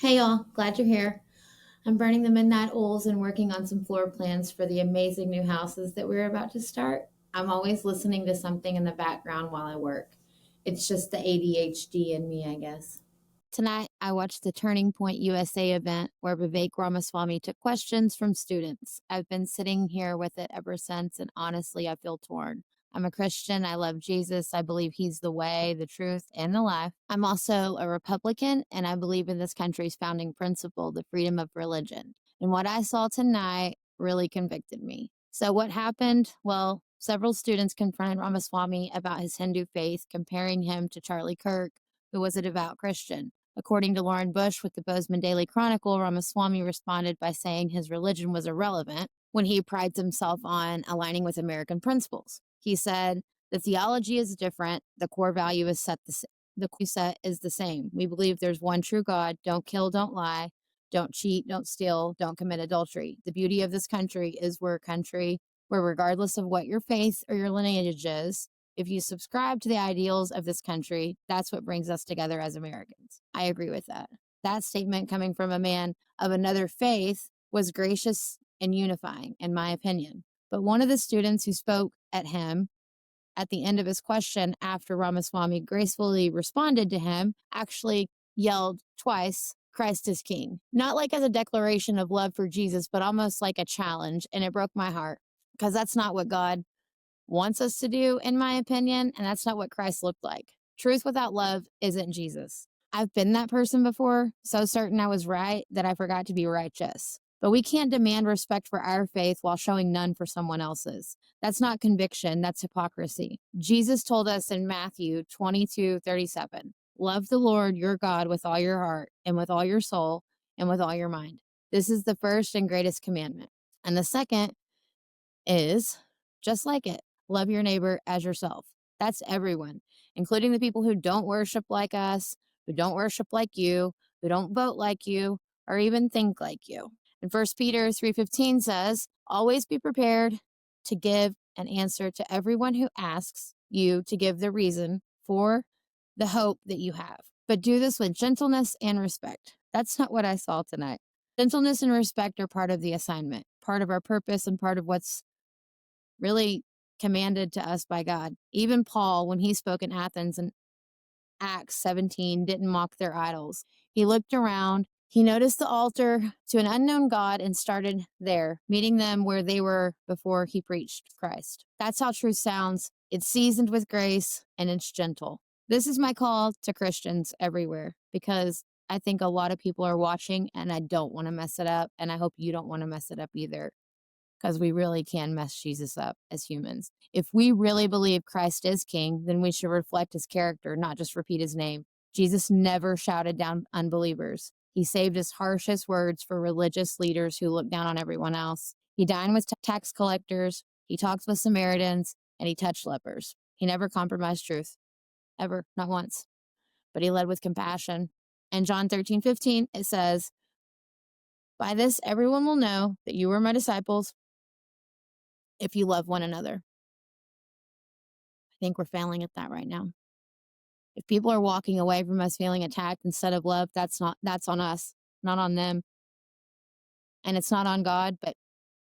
Hey y'all, glad you're here. I'm burning the midnight oils and working on some floor plans for the amazing new houses that we're about to start. I'm always listening to something in the background while I work. It's just the ADHD in me, I guess. Tonight, I watched the Turning Point USA event where Vivek Ramaswamy took questions from students. I've been sitting here with it ever since, and honestly, I feel torn. I'm a Christian. I love Jesus. I believe he's the way, the truth, and the life. I'm also a Republican, and I believe in this country's founding principle, the freedom of religion. And what I saw tonight really convicted me. So, what happened? Well, several students confronted Ramaswamy about his Hindu faith, comparing him to Charlie Kirk, who was a devout Christian. According to Lauren Bush with the Bozeman Daily Chronicle, Ramaswamy responded by saying his religion was irrelevant when he prides himself on aligning with American principles. He said, the theology is different. The core value is the core set is the same. We believe there's one true God. Don't kill, don't lie, don't cheat, don't steal, don't commit adultery. The beauty of this country is we're a country where regardless of what your faith or your lineage is, if you subscribe to the ideals of this country, that's what brings us together as Americans. I agree with that. That statement coming from a man of another faith was gracious and unifying, in my opinion. But one of the students who spoke at him at the end of his question after Ramaswamy gracefully responded to him actually yelled twice, Christ is King. Not like as a declaration of love for Jesus, but almost like a challenge. And it broke my heart because that's not what God wants us to do, in my opinion, and that's not what Christ looked like. Truth without love isn't Jesus. I've been that person before, so certain I was right that I forgot to be righteous. But we can't demand respect for our faith while showing none for someone else's. That's not conviction, that's hypocrisy. Jesus told us in Matthew 22:37, love the Lord your God with all your heart and with all your soul and with all your mind. This is the first and greatest commandment. And the second is just like it. Love your neighbor as yourself. That's everyone, including the people who don't worship like us, who don't worship like you, who don't vote like you, or even think like you. And First Peter 3:15 says, always be prepared to give an answer to everyone who asks you to give the reason for the hope that you have. But do this with gentleness and respect. That's not what I saw tonight. Gentleness and respect are part of the assignment, part of our purpose, and part of what's really commanded to us by God. Even Paul, when he spoke in Athens in Acts 17, didn't mock their idols. He looked around, he noticed the altar to an unknown God and started there, meeting them where they were before he preached Christ. That's how truth sounds. It's seasoned with grace and it's gentle. This is my call to Christians everywhere because I think a lot of people are watching and I don't want to mess it up. And I hope you don't want to mess it up either because we really can mess Jesus up as humans. If we really believe Christ is king, then we should reflect his character, not just repeat his name. Jesus never shouted down unbelievers. He saved his harshest words for religious leaders who look down on everyone else. He dined with tax collectors, he talked with Samaritans, and he touched lepers. He never compromised truth, ever, not once. But he led with compassion. In John 13:15, it says, by this everyone will know that you are my disciples if you love one another. I think we're failing at that right now. If people are walking away from us feeling attacked instead of love, that's on us, not on them. And it's not on God, but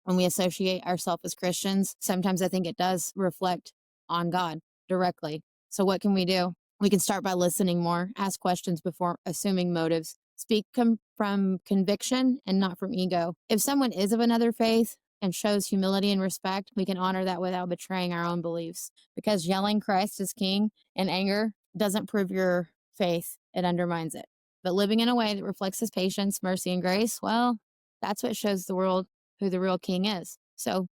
when we associate ourselves as Christians, sometimes I think it does reflect on God directly. So what can we do? We can start by listening more, ask questions before assuming motives, speak from conviction and not from ego. If someone is of another faith and shows humility and respect, we can honor that without betraying our own beliefs. Because yelling Christ is king in anger doesn't prove your faith, it undermines it. But living in a way that reflects his patience, mercy, and grace, well, that's what shows the world who the real king is. So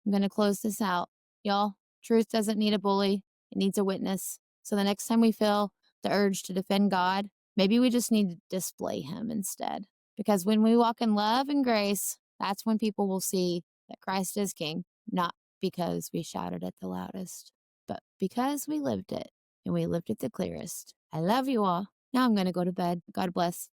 I'm going to close this out. Y'all, truth doesn't need a bully, it needs a witness. So the next time we feel the urge to defend God, maybe we just need to display him instead. Because when we walk in love and grace, that's when people will see that Christ is king, not because we shouted it the loudest, but because we lived it and we lived it the clearest. I love you all. Now I'm going to go to bed. God bless.